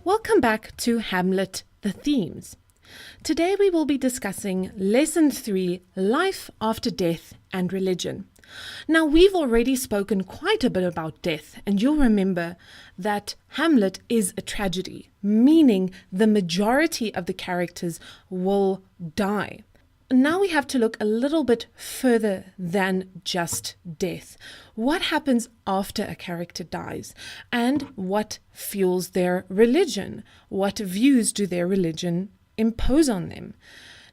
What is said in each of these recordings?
Welcome back to Hamlet, the Themes. Today we will be discussing Lesson 3, Life After Death and Religion. Now we've already spoken quite a bit about death, and you'll remember that Hamlet is a tragedy, meaning the majority of the characters will die. Now we have to look a little bit further than just death. What happens after a character dies? And what fuels their religion? What views do their religion impose on them?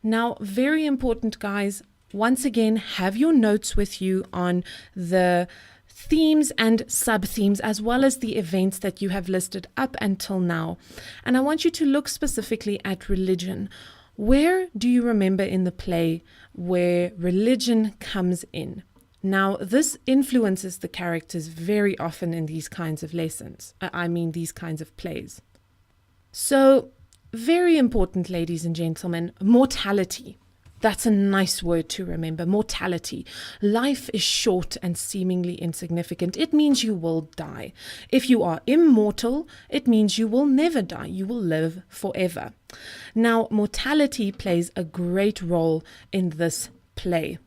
Now, very important, guys. Once again, have your notes with you on the themes and sub-themes, as well as the events that you have listed up until now. And I want you to look specifically at religion. Where do you remember in the play where religion comes in? Now, this influences the characters very often in these kinds of lessons. These kinds of plays. So, very important, ladies and gentlemen, mortality. That's a nice word to remember, mortality. Life is short and seemingly insignificant. It means you will die. If you are immortal, it means you will never die. You will live forever. Now, mortality plays a great role in this play.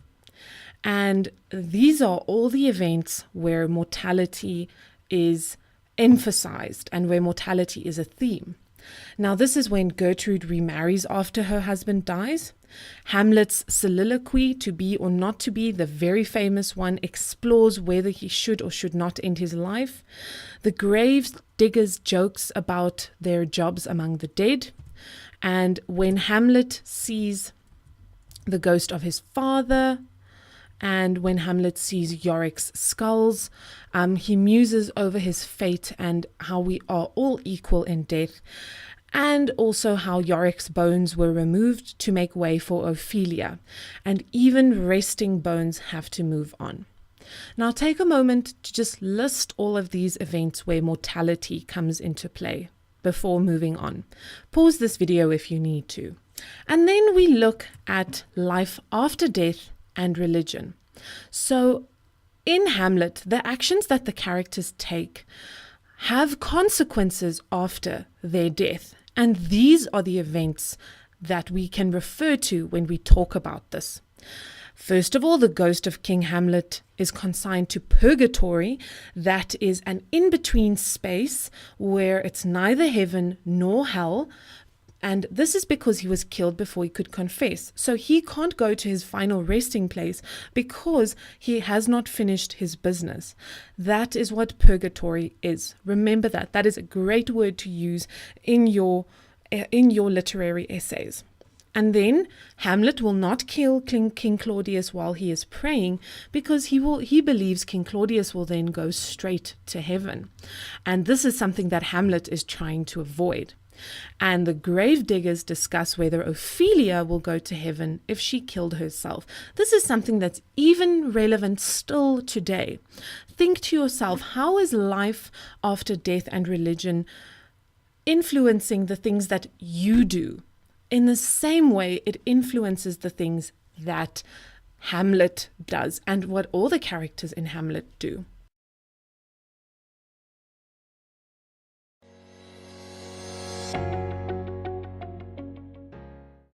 And these are all the events where mortality is emphasized and where mortality is a theme. Now, this is when Gertrude remarries after her husband dies. Hamlet's Soliloquy To Be or Not to Be, the very famous one, explores whether he should or should not end his life. The grave digger's jokes about their jobs among the dead. And when Hamlet sees the ghost of his father, and when Hamlet sees Yorick's skulls, he muses over his fate and how we are all equal in death, and also how Yorick's bones were removed to make way for Ophelia, and even resting bones have to move on. Now take a moment to just list all of these events where mortality comes into play before moving on. Pause this video if you need to. And then we look at life after death and religion. So in Hamlet, the actions that the characters take have consequences after their death. And these are the events that we can refer to when we talk about this. First of all, the ghost of King Hamlet is consigned to purgatory. That is an in-between space where it's neither heaven nor hell. And this is because he was killed before he could confess. So he can't go to his final resting place because he has not finished his business. That is what purgatory is. Remember that. That is a great word to use in your literary essays. And then Hamlet will not kill King Claudius while he is praying because he believes King Claudius will then go straight to heaven. And this is something that Hamlet is trying to avoid. And the grave diggers discuss whether Ophelia will go to heaven if she killed herself. This is something that's even relevant still today. Think to yourself, how is life after death and religion influencing the things that you do? In the same way, it influences the things that Hamlet does and what all the characters in Hamlet do.